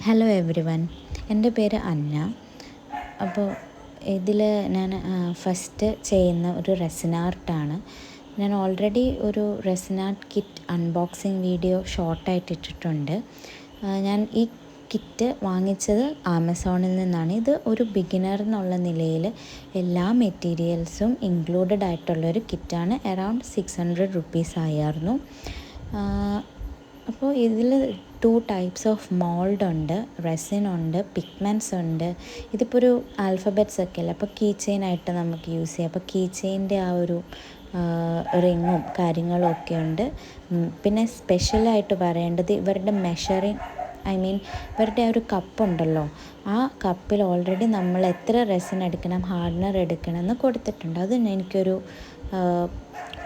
Hello every one, എൻ്റെ പേര് അന്ന. അപ്പോൾ ഇതിൽ ഞാൻ ഫസ്റ്റ് ചെയ്യുന്ന ഒരു റെസിൻ ആർട്ടാണ്. ഞാൻ ഓൾറെഡി ഒരു resin art kit unboxing video ഷോർട്ടായിട്ട് ഇട്ടിട്ടുണ്ട്. ഞാൻ ഈ കിറ്റ് വാങ്ങിച്ചത് ആമസോണിൽ നിന്നാണ്. ഇത് ഒരു ബിഗിനർ എന്നുള്ള നിലയിൽ എല്ലാ മെറ്റീരിയൽസും ഇൻക്ലൂഡഡ് ആയിട്ടുള്ളൊരു കിറ്റാണ്. അറൗണ്ട് 600 റുപ്പീസ് ആയിരുന്നു. അപ്പോൾ ഇതിൽ 2 ടൈപ്സ് ഓഫ് മോൾഡ് ഉണ്ട്, റെസിൻ ഉണ്ട്, പിഗ്മെൻറ്റ്സ് ഉണ്ട്. ഇതിപ്പോൾ ഒരു ആൽഫബറ്റ്സ് ഒക്കെ അല്ലേ, അപ്പോൾ കീ ചെയിനായിട്ട് നമുക്ക് യൂസ് ചെയ്യാം. അപ്പോൾ കീ ചെയിൻ്റെ ആ ഒരു റിങ്ങും കാര്യങ്ങളും ഒക്കെ ഉണ്ട്. പിന്നെ സ്പെഷ്യലായിട്ട് പറയേണ്ടത് ഇവരുടെ മെഷറിങ്, ഇവരുടെ ആ ഒരു കപ്പുണ്ടല്ലോ, ആ കപ്പിൽ ഓൾറെഡി നമ്മൾ എത്ര റെസിൻ എടുക്കണം, ഹാർഡ്നർ എടുക്കണം എന്ന് കൊടുത്തിട്ടുണ്ട്. അത് എനിക്കൊരു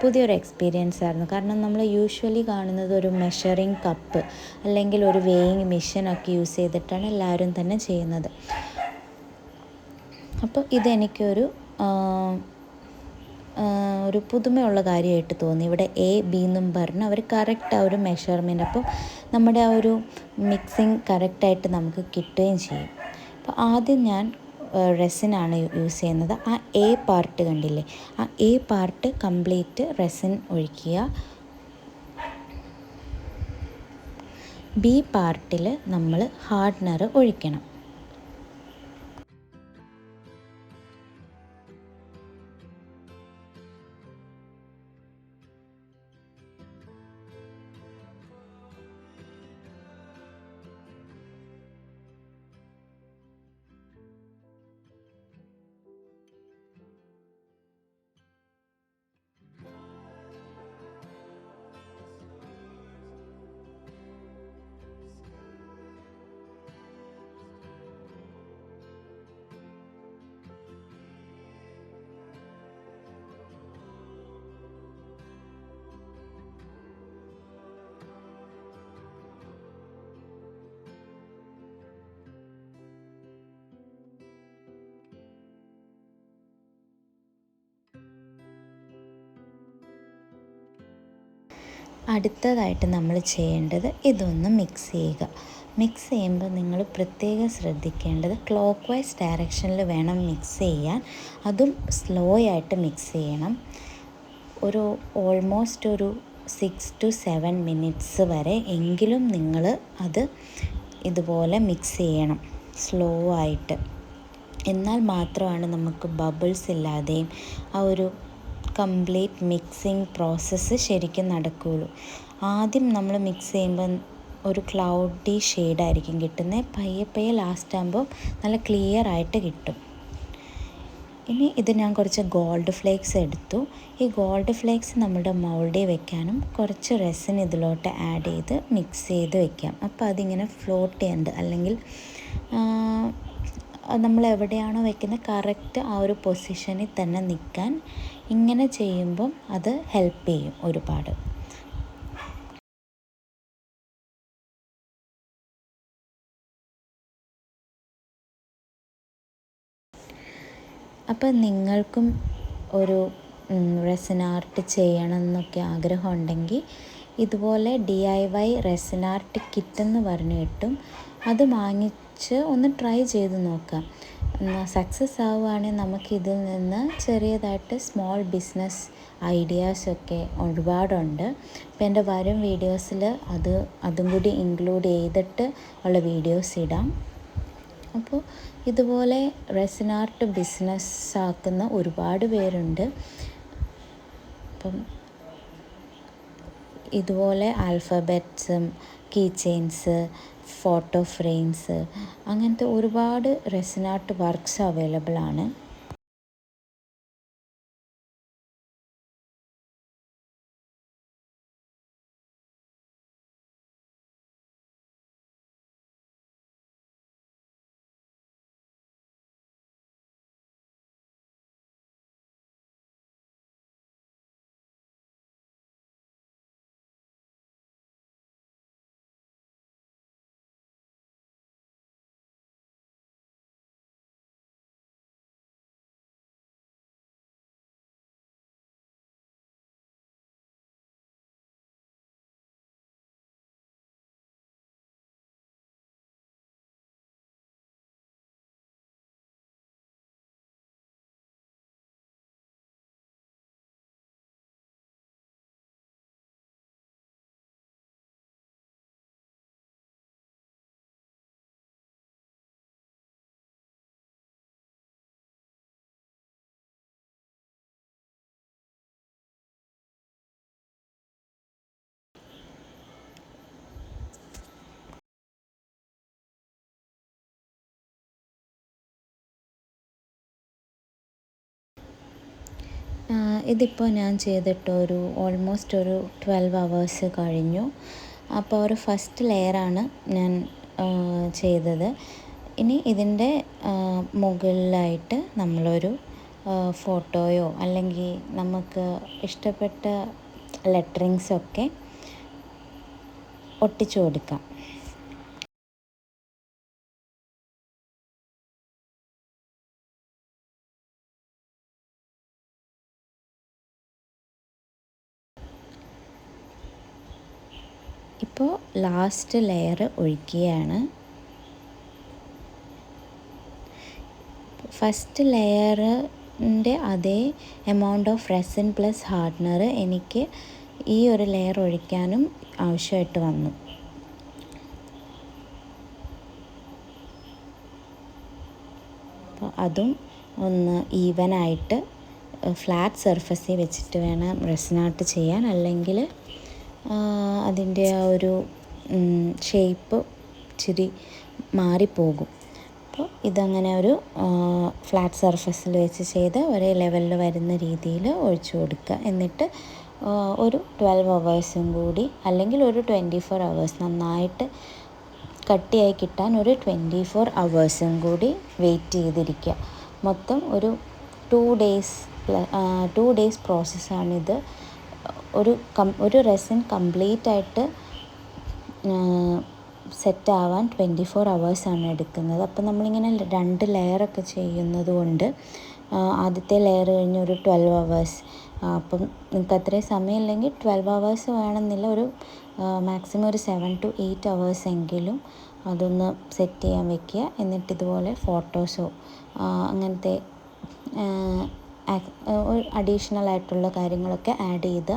പുതിയൊരു എക്സ്പീരിയൻസ് ആയിരുന്നു. കാരണം നമ്മൾ യൂഷ്വലി കാണുന്നത് ഒരു മെഷറിങ് കപ്പ് അല്ലെങ്കിൽ ഒരു വെയിങ് മെഷീനൊക്കെ യൂസ് ചെയ്തിട്ടാണ് എല്ലാവരും തന്നെ ചെയ്യുന്നത്. അപ്പോൾ ഇതെനിക്കൊരു ഒരു പുതുമയുള്ള കാര്യമായിട്ട് തോന്നി. ഇവിടെ എ ബി എന്നും പറഞ്ഞ് അവർ കറക്റ്റ് ആ ഒരു മെഷർമെൻറ്റ്, അപ്പോൾ നമ്മുടെ ആ ഒരു മിക്സിങ് കറക്റ്റായിട്ട് നമുക്ക് കിട്ടുകയും ചെയ്യും. അപ്പോൾ ആദ്യം ഞാൻ റെസിനാണ് യൂസ് ചെയ്യുന്നത്. ആ എ പാർട്ട് കണ്ടില്ലേ, ആ എ പാർട്ട് കംപ്ലീറ്റ് റെസിൻ ഒഴിക്കുക. ബി പാർട്ടിൽ നമ്മൾ ഹാർഡ്നർ ഒഴിക്കണം. അടുത്തതായിട്ട് നമ്മൾ ചെയ്യേണ്ടത് ഇതൊന്ന് മിക്സ് ചെയ്യുക. മിക്സ് ചെയ്യുമ്പോൾ നിങ്ങൾ പ്രത്യേകം ശ്രദ്ധിക്കേണ്ടത് ക്ലോക്ക് വൈസ് ഡയറക്ഷനിൽ വേണം മിക്സ് ചെയ്യാൻ. അതും സ്ലോ ആയിട്ട് മിക്സ് ചെയ്യണം. ഒരു ഓൾമോസ്റ്റ് ഒരു 6 to 7 മിനിറ്റ്സ് വരെ എങ്കിലും നിങ്ങൾ അത് ഇതുപോലെ മിക്സ് ചെയ്യണം, സ്ലോ ആയിട്ട്. എന്നാൽ മാത്രമാണ് നമുക്ക് ബബിൾസ് ഇല്ലാതെയും ആ ഒരു കംപ്ലീറ്റ് മിക്സിങ് പ്രോസസ്സ് ശരിക്കും നടക്കുകയുള്ളൂ. ആദ്യം നമ്മൾ മിക്സ് ചെയ്യുമ്പം ഒരു ക്ലൗഡി ഷെയ്ഡായിരിക്കും കിട്ടുന്നത്. പയ്യെ പയ്യെ ലാസ്റ്റ് ആകുമ്പോൾ നല്ല ക്ലിയർ ആയിട്ട് കിട്ടും. ഇനി ഇത് ഞാൻ കുറച്ച് ഗോൾഡ് ഫ്ലേക്സ് എടുത്തു. ഈ ഗോൾഡ് ഫ്ലേക്സ് നമ്മുടെ മൗൾഡിൽ വെക്കാനും കുറച്ച് റെസിൻ ഇതിലോട്ട് ആഡ് ചെയ്ത് മിക്സ് ചെയ്ത് വെക്കാം. അപ്പോൾ അതിങ്ങനെ ഫ്ലോട്ട് ചെയ്യുന്നുണ്ട്, അല്ലെങ്കിൽ നമ്മൾ എവിടെയാണോ വെക്കുന്നത് കറക്റ്റ് ആ ഒരു പൊസിഷനിൽ തന്നെ നിൽക്കാൻ ഇങ്ങനെ ചെയ്യുമ്പം അത് ഹെൽപ്പ് ചെയ്യും ഒരുപാട്. അപ്പം നിങ്ങൾക്കും ഒരു റെസിൻ ആർട്ട് ചെയ്യണം എന്നൊക്കെ ആഗ്രഹം ഉണ്ടെങ്കിൽ ഇതുപോലെ DIY റെസിൻ ആർട്ട് കിറ്റെന്ന് പറഞ്ഞ് കിട്ടും. അത് വാങ്ങിച്ച് ഒന്ന് ട്രൈ ചെയ്ത് നോക്കാം. സക്സസ് ആവുകയാണെങ്കിൽ നമുക്കിതിൽ നിന്ന് ചെറിയതായിട്ട് സ്മോൾ ബിസിനസ് ഐഡിയാസൊക്കെ ഒരുപാടുണ്ട്. അപ്പോൾ എൻ്റെ വരും വീഡിയോസിൽ അതും കൂടി ഇൻക്ലൂഡ് ചെയ്തിട്ട് ഉള്ള വീഡിയോസ് ഇടാം. അപ്പോൾ ഇതുപോലെ റെസിൻ ആർട്ട് ബിസിനസ് ആക്കുന്ന ഒരുപാട് പേരുണ്ട്. അപ്പം ഇതുപോലെ ആൽഫബറ്റ്സും കീ ചെയിൻസ്, ഫോട്ടോ ഫ്രെയിംസ്, അങ്ങനത്തെ ഒരുപാട് റെസിൻ ആർട്ട് വർക്ക്സ് അവൈലബിൾ ആണ്. ഇതിപ്പോൾ ഞാൻ ചെയ്തിട്ട് ഓൾമോസ്റ്റ് ഒരു 12 hours കഴിഞ്ഞു. അപ്പോൾ ഒരു ഫസ്റ്റ് ലെയറാണ് ഞാൻ ചെയ്തത്. ഇനി ഇതിൻ്റെ മുകളിലായിട്ട് നമ്മളൊരു ഫോട്ടോയോ അല്ലെങ്കിൽ നമുക്ക് ഇഷ്ടപ്പെട്ട ലെറ്ററിങ്സൊക്കെ ഒട്ടിച്ചു കൊടുക്കാം. ഇപ്പോൾ ലാസ്റ്റ് ലെയർ ഒഴിക്കുകയാണ്. ഫസ്റ്റ് ലെയറിൻ്റെ അതേ amount of resin plus hardener എനിക്ക് ഈ ഒരു ലെയർ ഒഴിക്കാനും ആവശ്യമായിട്ട് വന്നു. അപ്പോൾ അതും ഒന്ന് ഈവനായിട്ട് ഫ്ലാറ്റ് സർഫസിൽ വെച്ചിട്ട് വേണം റെസിൻ ആർട്ട് ചെയ്യാൻ, അല്ലെങ്കിൽ അതിൻ്റെ ആ ഒരു ഷേപ്പ് ഇച്ചിരി മാറിപ്പോകും. അപ്പോൾ ഇതങ്ങനെ ഒരു ഫ്ലാറ്റ് സർഫസിൽ വെച്ച് ചെയ്ത് ഒരേ ലെവലിൽ വരുന്ന രീതിയിൽ ഒഴിച്ചു കൊടുക്കുക. എന്നിട്ട് ഒരു 12 hours കൂടി, അല്ലെങ്കിൽ ഒരു 24 hours, നന്നായിട്ട് കട്ടിയായി കിട്ടാൻ ഒരു 24 hours കൂടി വെയിറ്റ് ചെയ്തിരിക്കുക. മൊത്തം ഒരു 2 days പ്രോസസ്സാണിത്. ഒരു റെസിൻ കംപ്ലീറ്റ് ആയിട്ട് സെറ്റാവാൻ 24 hours എടുക്കുന്നത്. അപ്പോൾ നമ്മളിങ്ങനെ 2 ലെയറൊക്കെ ചെയ്യുന്നത് കൊണ്ട് ആദ്യത്തെ ലെയർ കഴിഞ്ഞ് ഒരു 12 hours, അപ്പം നിങ്ങൾക്ക് അത്രയും സമയമില്ലെങ്കിൽ 12 hours വേണമെന്നില്ല, ഒരു മാക്സിമം ഒരു 7 to 8 hours എങ്കിലും അതൊന്ന് സെറ്റ് ചെയ്യാൻ വെക്കുക. എന്നിട്ട് ഇതുപോലെ ഫോട്ടോസോ അങ്ങനത്തെ അഡീഷണൽ ആയിട്ടുള്ള കാര്യങ്ങളൊക്കെ ആഡ് ചെയ്ത്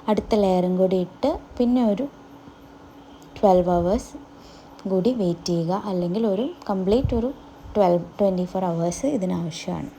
അടുത്ത ലെയറും കൂടി ഇട്ട് പിന്നെ ഒരു 12 hours കൂടി വെയിറ്റ് ചെയ്യുക. അല്ലെങ്കിൽ ഒരു കംപ്ലീറ്റ് ഒരു 24 hours ഇതിനാവശ്യമാണ്.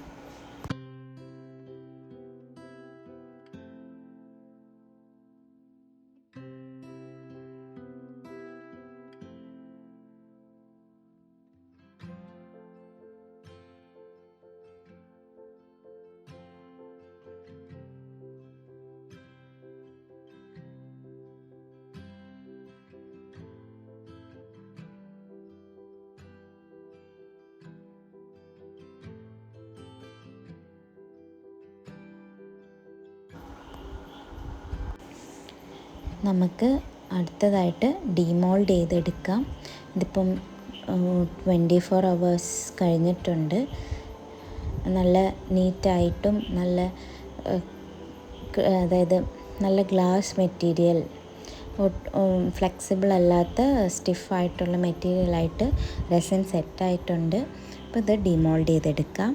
നമുക്ക് അടുത്തതായിട്ട് ഡീമോൾഡ് ചെയ്തെടുക്കാം. ഇതിപ്പം 24 hours കഴിഞ്ഞിട്ടുണ്ട്. നല്ല നീറ്റായിട്ടും അതായത് നല്ല ഗ്ലാസ് മെറ്റീരിയൽ, ഫ്ലെക്സിബിൾ അല്ലാത്ത സ്റ്റിഫായിട്ടുള്ള മെറ്റീരിയലായിട്ട് റെസിൻ സെറ്റായിട്ടുണ്ട്. അപ്പോൾ ഇത് ഡീമോൾഡ് ചെയ്തെടുക്കാം.